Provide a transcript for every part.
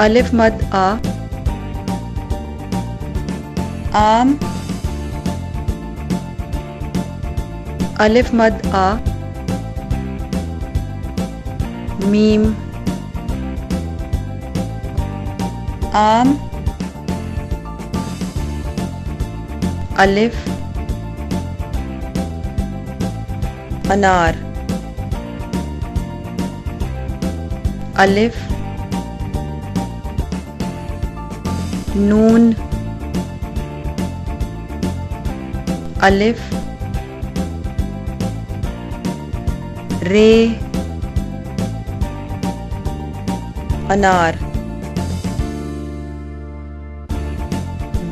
अलिफ मद आ, आम, अलिफ मद आ, मीम, आम, अलिफ, अनार, अलिफ, नून, अलिफ, रे, अनार,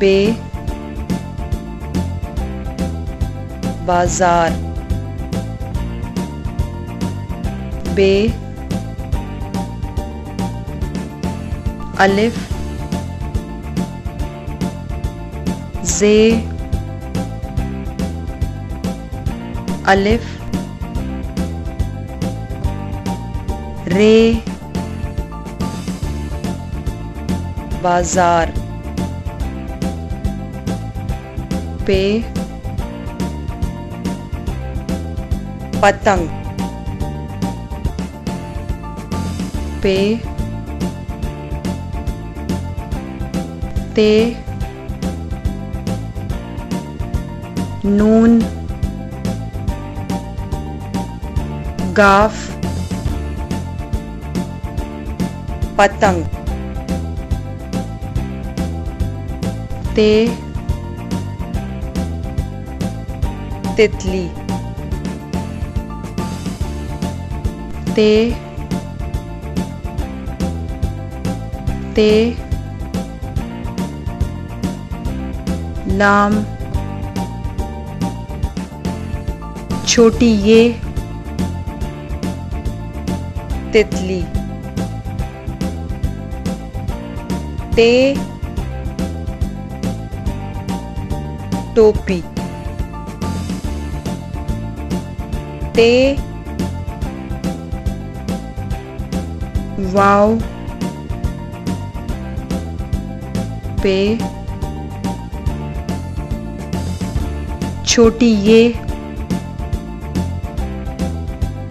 बे, बाजार, बे, अलिफ, जे, अलिफ, रे, बाजार, पे, पतंग, पे, ते, नून, गाफ, पतंग, ते, तितली, ते, ते, लाम, छोटी ये, तितली, ते, टोपी, ते, वाव, पे, छोटी ये,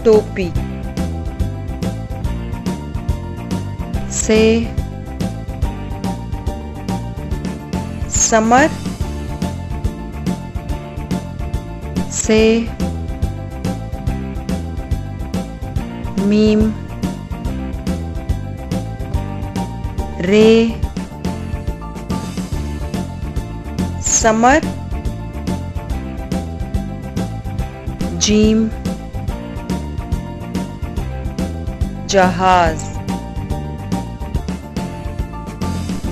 टोपी, से, समर, से, मीम, रे, समर, जीम, जहाज,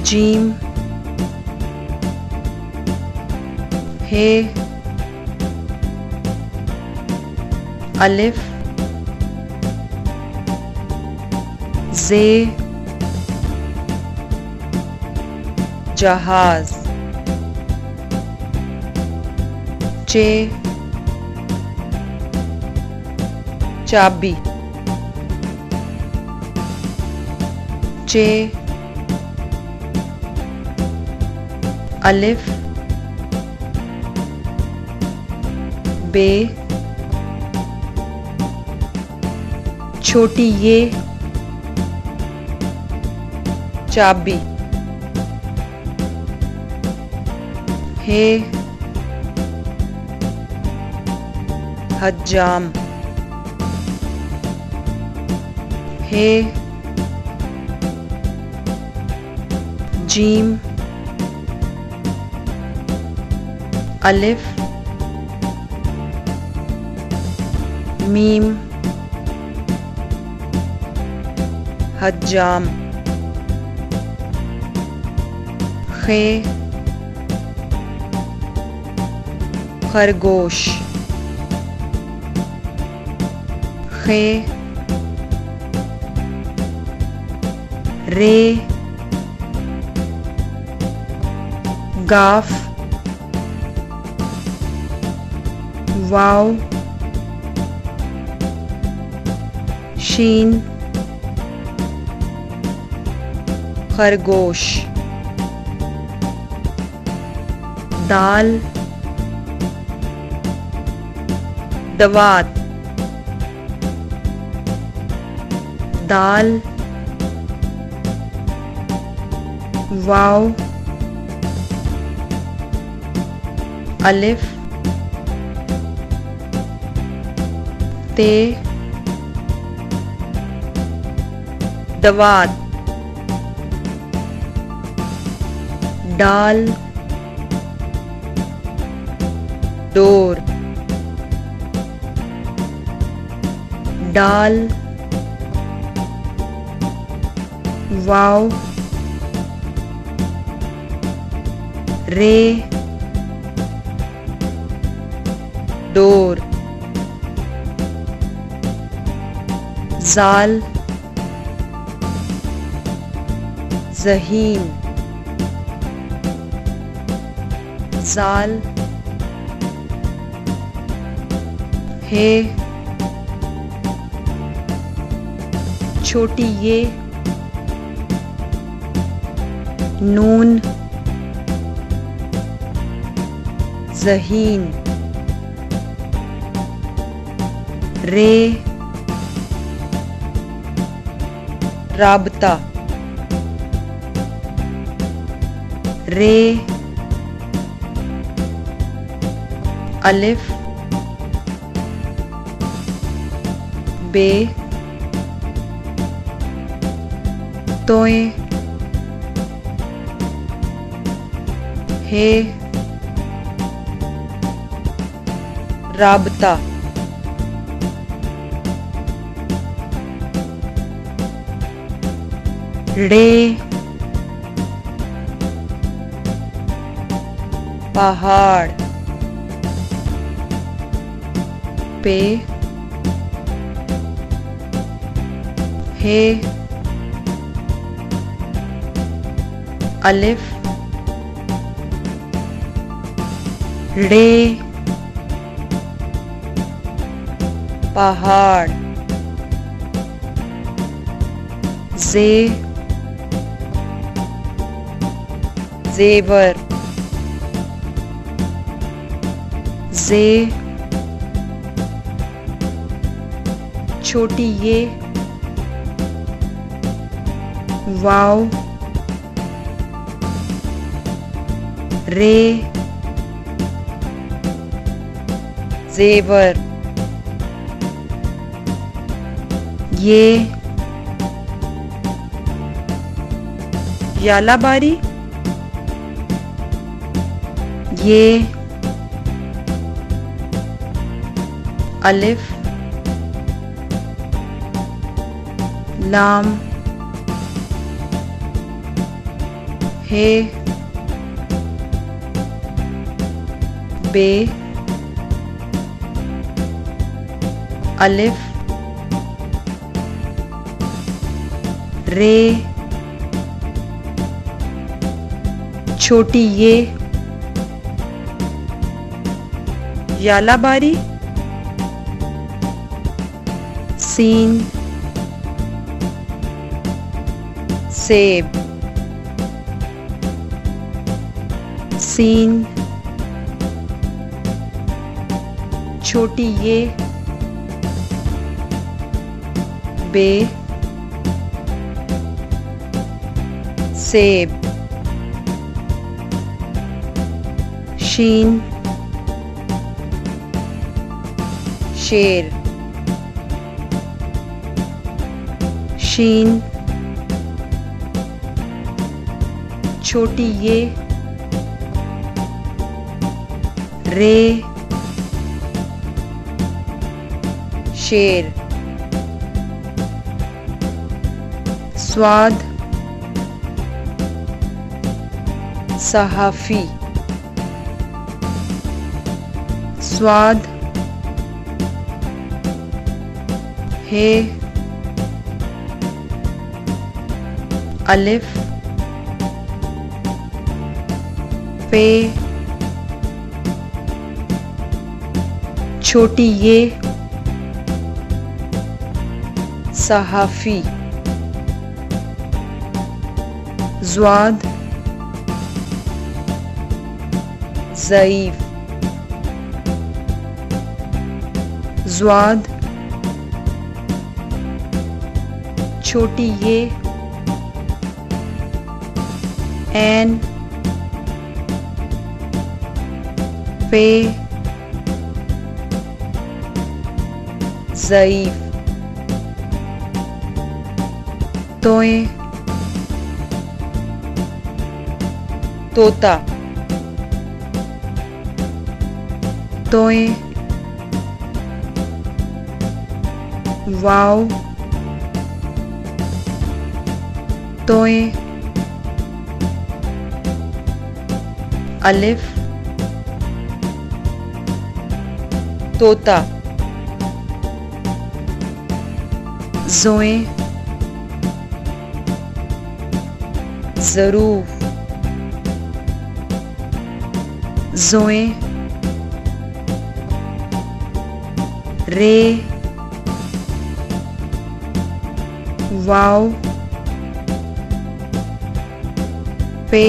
जीम, हे, अलिफ, जे, जहाज, चे, चाबी, चे, अलिफ, बे, छोटी ये, चाबी, हे, हज्जाम, हे, जीम, अलिफ, मीम, हज्जाम, खे, खरगोश, खे, रे, गाफ, वाव, शीन, खरगोश। दाल दवात। दाल वाव अलिफ ते दवात। डाल डोर। डाल वाव रे डोर। जाल ज़हीन। जाल है छोटी ये। नून ज़हीन। रे राबता। रे अलिफ बे तोए है राबता। रे पहाड़। पे है अलिफ रे पहाड़। जे जेवर। जे छोटी ये। वाव रे जेवर। ये यालाबारी। ये अलिफ लाम है बे अलिफ रे छोटी ये। यालाबारी। सीन सेब। सीन छोटी ये। बे सेब। शीन शेर। शीन छोटी ये। रे शेर। स्वाद सहाफ़ी। स्वाद है अलिफ पे छोटी ये सहाफ़ी। ज़्वाद ज़ईफ़ ज़्वाद छोटी ये ऐन पे ज़ईफ़ तोए तोता तोए वाव तोए अलिफ तोता ज़ोए ज़रूफ ज़ोए रे वाव पे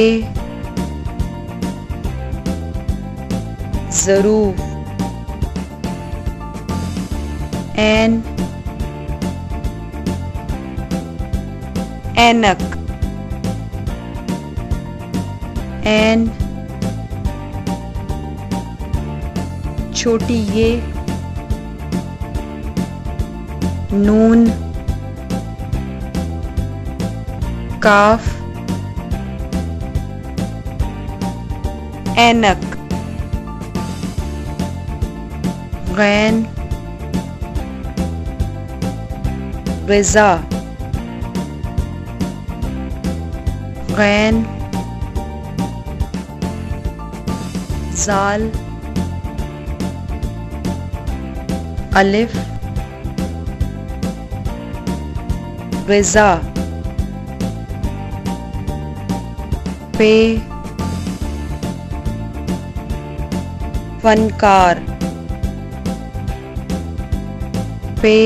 ज़रूफ ऐन ऐनक ऐन छोटी ये नून काफ ऐनक गैन ग़िज़ा गैन ज़ाल अलिफ ग़िज़ा पे फनकार पे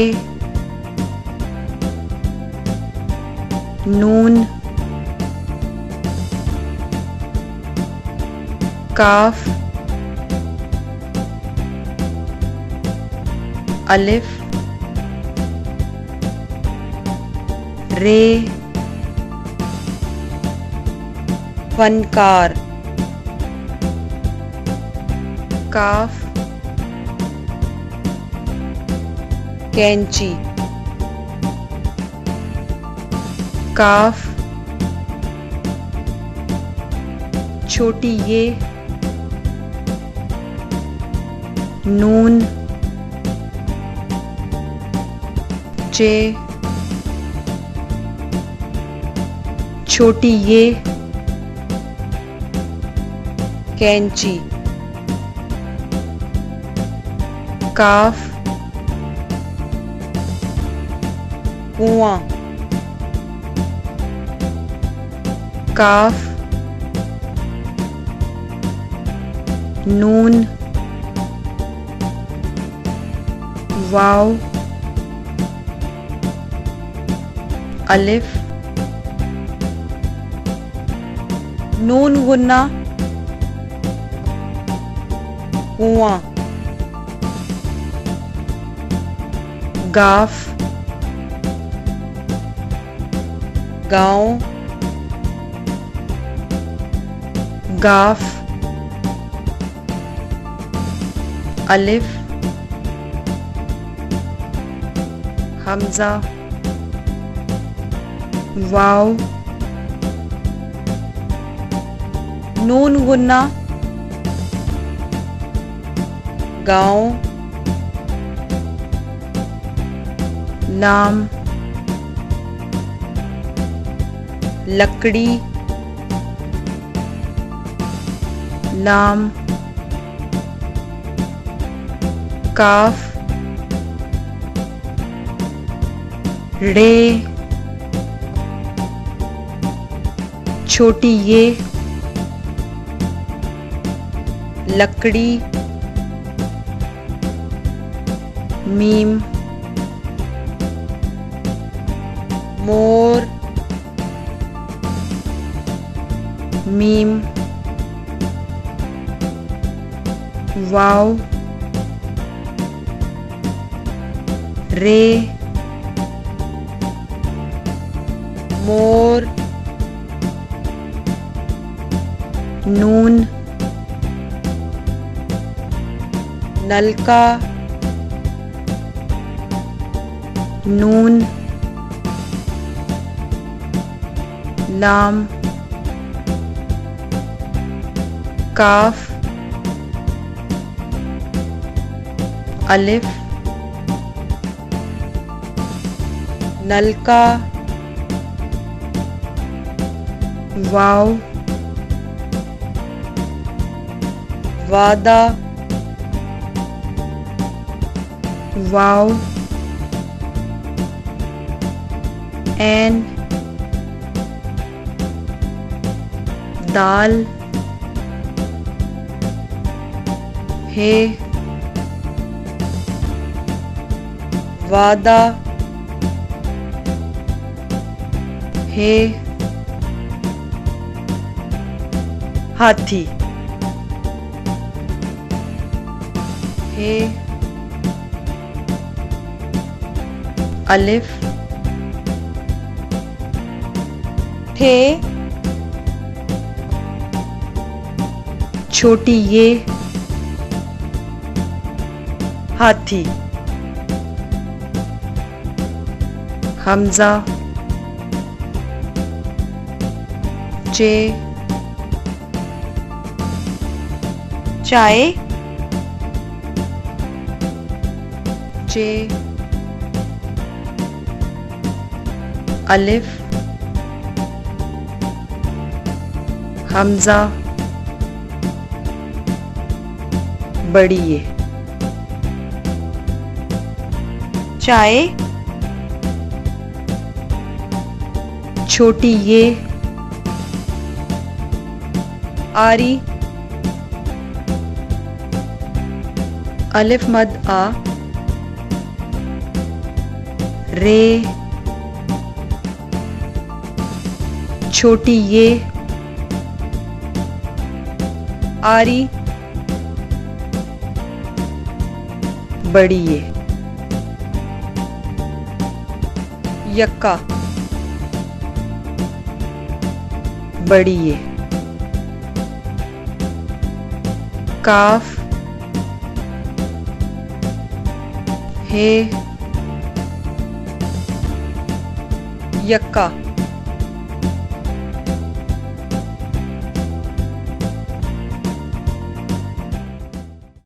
नून काफ अलिफ रे फनकार काफ कैंची काफ छोटी ये नून चे छोटी ये कैंची काफ कुआं काफ नून वाव अलिफ नून गुन्ना कुआं गाफ गाँव गाफ अलिफ हमजा वाव नून गुन्ना गाँव लाम लकड़ी लाम काफ रे छोटी ये लकड़ी मीम मोर मीम वाव रे मोर नून नलका नून लाम काफ अलिफ नलका वाव वादा वाव एन दाल हे वादा हे हाथी हे अलिफ ठे छोटी ये हाथी हमजा चे चाय चे अलिफ हमजा बड़ी ये चाय छोटी ये आरी अलिफ मद आ रे छोटी ये आरी बड़ी ये यक्का बड़ी ये काफ हे यक्का